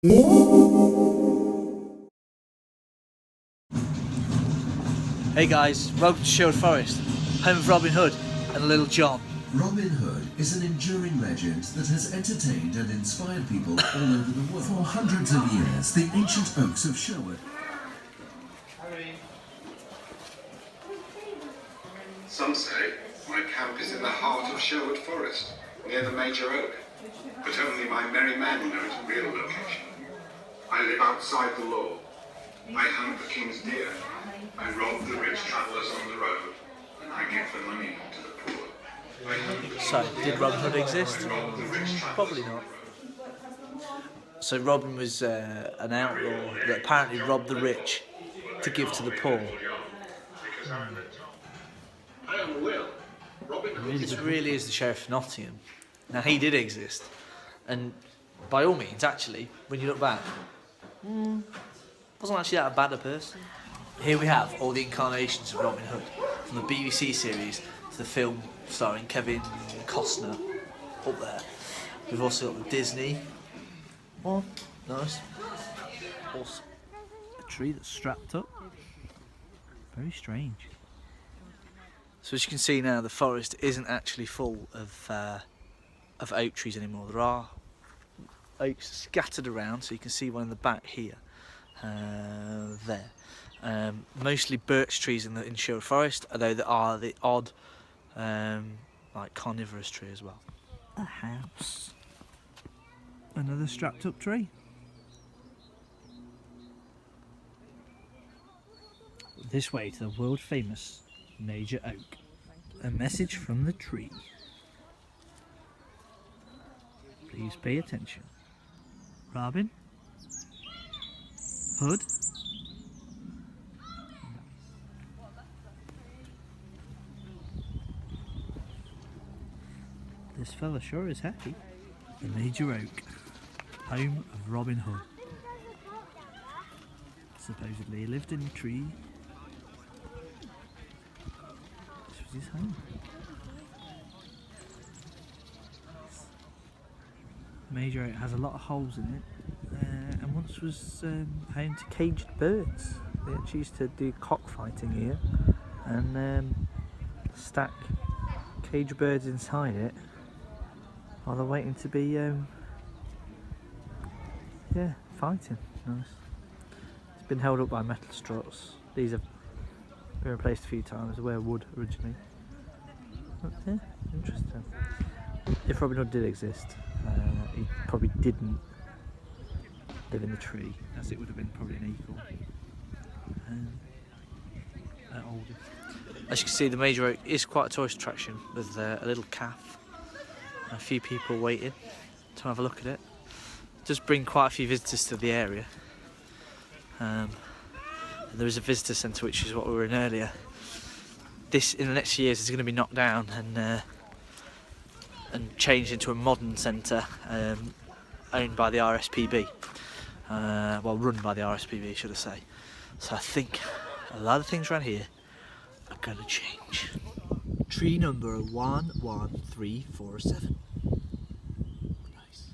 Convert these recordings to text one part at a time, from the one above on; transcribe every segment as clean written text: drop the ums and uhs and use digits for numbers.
Hey guys, welcome to Sherwood Forest, home of Robin Hood and Little John. Robin Hood is an enduring legend that has entertained and inspired people all over the world. For hundreds of years, the ancient oaks of Sherwood. Some say my camp is in the heart of Sherwood Forest, near the major oak, but only my merry men know its real location. I live outside the law. I hunt the king's deer. I rob the rich travellers on the road, and I give the money to the poor. So, did Robin Hood exist? Probably not. So Robin was an outlaw that apparently robbed the rich to give to the poor. This really is the Sheriff of Nottingham. Now, he did exist, and by all means, actually, when you look back, wasn't actually that bad a person. Here we have all the incarnations of Robin Hood, from the BBC series to the film starring Kevin Costner up there. We've also got the Disney one, nice. Also, a tree that's strapped up. Very strange. So as you can see now, the forest isn't actually full of oak trees anymore. There are oaks scattered around, so you can see one in the back here, there. Mostly birch trees in Sherwood Forest, although there are the odd like carnivorous tree as well. A house. Another strapped up tree. This way to the world famous major oak. A message from the tree. Please pay attention. Robin? Hood? This fella sure is happy. The major oak, home of Robin Hood. Supposedly he lived in a tree. This was his home. Major oak has a lot of holes in it, and once was home to caged birds. They actually used to do cockfighting here, and stack caged birds inside it while they're waiting to be fighting. Nice. It's been held up by metal struts. These have been replaced a few times. They were wood originally. But, yeah, interesting. If Robin Hood did exist, he probably didn't live in the tree, as it would have been probably an eagle. Older. As you can see, the major oak is quite a tourist attraction, with a little calf and a few people waiting to have a look at it. It does bring quite a few visitors to the area. There is a visitor centre, which is what we were in earlier. This, in the next few years, is going to be knocked down and changed into a modern centre owned by the RSPB. Well, run by the RSPB, should I say. So I think a lot of things around here are going to change. Tree number 11347. Nice.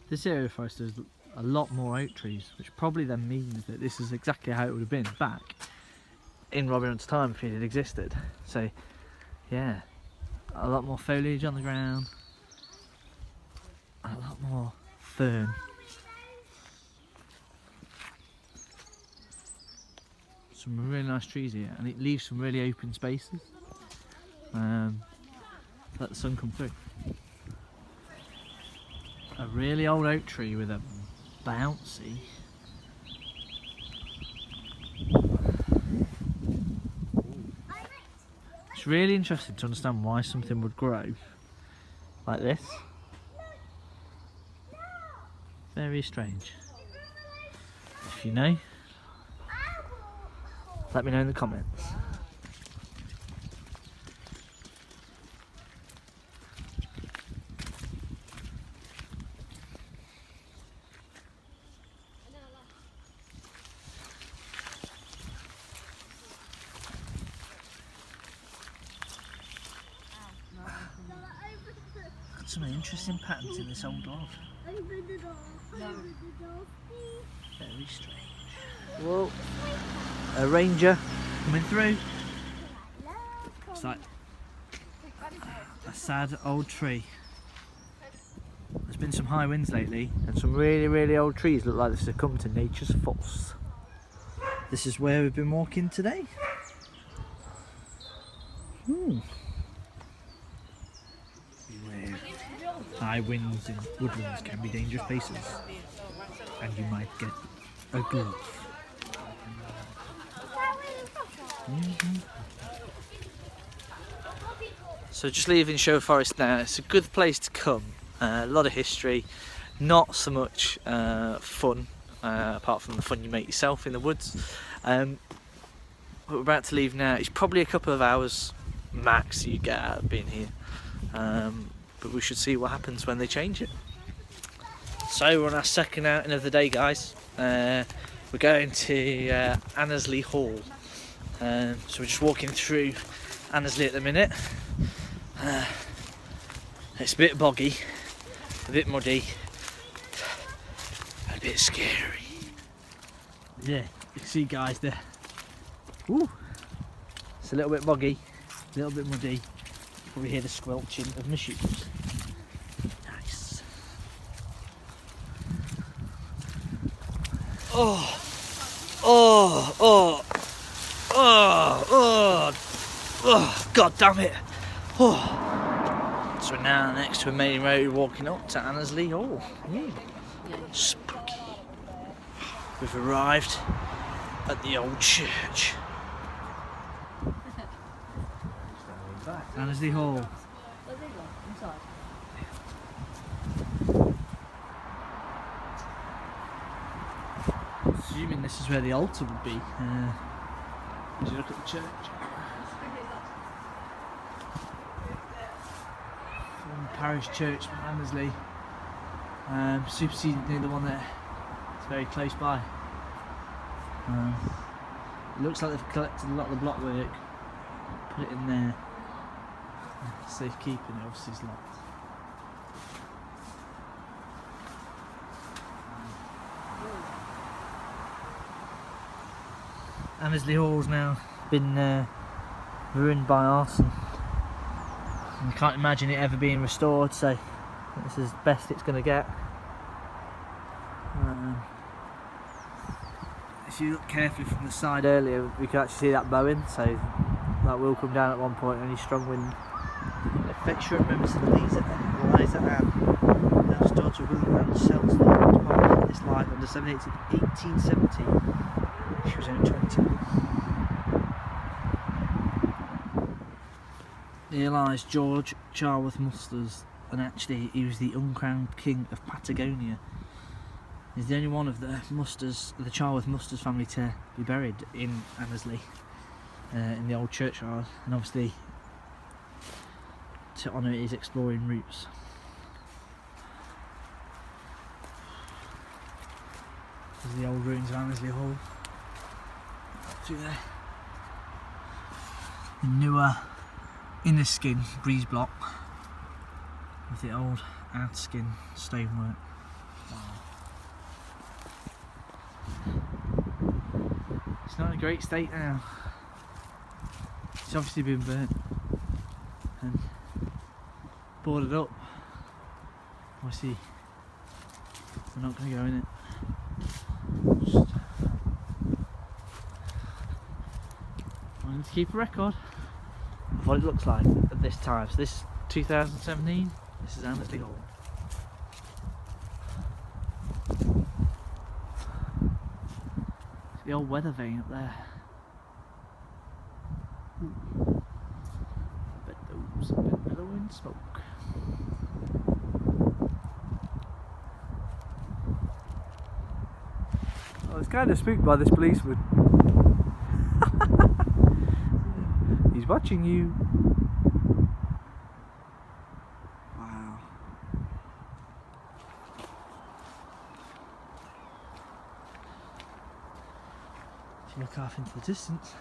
This area of forest has a lot more oak trees, which probably then means that this is exactly how it would have been back in Robin Hood's time if it had existed. So, yeah, a lot more foliage on the ground, and a lot more fern. Some really nice trees here, and it leaves some really open spaces. Let the sun come through. A really old oak tree with a bouncy. It's really interesting to understand why something would grow like this. Very strange. If you know, let me know in the comments. Got some interesting patterns in this old log. Very strange. Whoa. A ranger coming through. It's like a sad old tree. There's been some high winds lately and some really old trees look like they've succumbed to nature's force. This is where we've been walking today. Beware. High winds in woodlands can be dangerous places and you might get a glove. So just leaving Sherwood Forest now. It's a good place to come. A lot of history, not so much fun, apart from the fun you make yourself in the woods. But we're about to leave now. It's probably a couple of hours max you get out of being here. But we should see what happens when they change it. So we're on our second outing of the day, guys. We're going to Annesley Hall. So we're just walking through Annesley at the minute. It's a bit boggy, a bit muddy, a bit scary. Yeah, you can see guys there. Ooh, it's a little bit boggy, a little bit muddy. Probably hear the squelching of my shoes. Nice. Oh, oh, oh, oh, oh, oh, god damn it. Oh. So we're now next to a main road walking up to Annesley Hall. Spooky. We've arrived at the old church. Annesley Hall. Assuming this is where the altar would be. As you look at the church. Parish church from Annesley, superseded near the one there. It's very close by. It looks like they've collected a lot of the block work, put it in there. Safekeeping, it obviously is locked. Annesley Hall's now been ruined by arson. I can't imagine it ever being restored, so this is the best it's going to get. If you look carefully from the side earlier, we can actually see that bowing, so that will come down at one point, any strong wind. Affection members of Eliza Ann, eldest daughter of William and Sells, departed this life on December 1870. She was only 21. Here lies George Charworth Musters, and actually he was the uncrowned king of Patagonia. He's the only one of the Musters, the Charworth Musters family to be buried in Annesley, in the old churchyard, and obviously to honour his exploring roots. This is the old ruins of Annesley Hall. Through there. The newer inner skin breeze block with the old ad skin stonework. Wow. It's not in a great state now. It's obviously been burnt and boarded up. Obviously we're not going to go in it. Just wanted to keep a record of what it looks like at this time. So this is 2017, this is Annesley Hall. It's the old weather vane up there. Bet those have been billowing smoke. I was kind of spooked by this policeman. He's watching you. Wow. If you look off into the distance,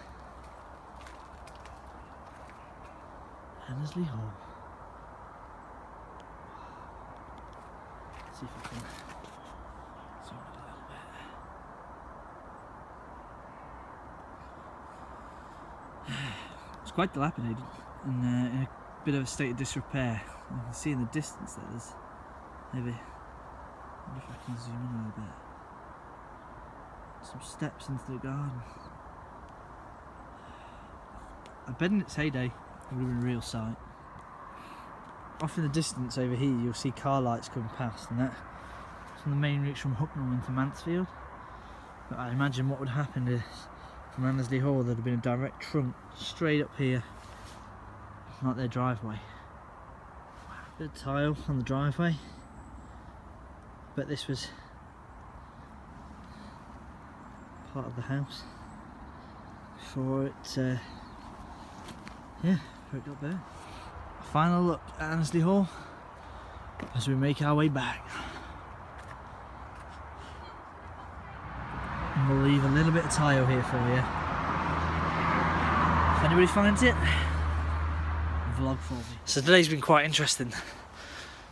Annesley Hall. See if I can zoom in a little bit. It's quite dilapidated and in a bit of a state of disrepair. You can see in the distance that there's maybe, I wonder if I can zoom in a little bit, some steps into the garden. I bet in its heyday it would have been a real sight. Off in the distance over here you'll see car lights coming past, and that's on the main routes from Hucknall into Mansfield. But I imagine what would happen is from Annesley Hall there'd have been a direct trunk straight up here, like their driveway. Bit of tile on the driveway, but this was part of the house before it before it got burned. Final look at Annesley Hall as we make our way back. And we'll leave a little bit of tile here for you. If anybody finds it, vlog for me. So today's been quite interesting.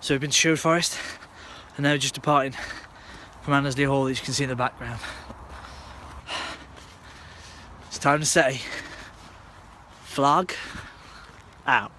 So we've been to Sherwood Forest and now just departing from Annesley Hall, as you can see in the background. It's time to say, vlog out.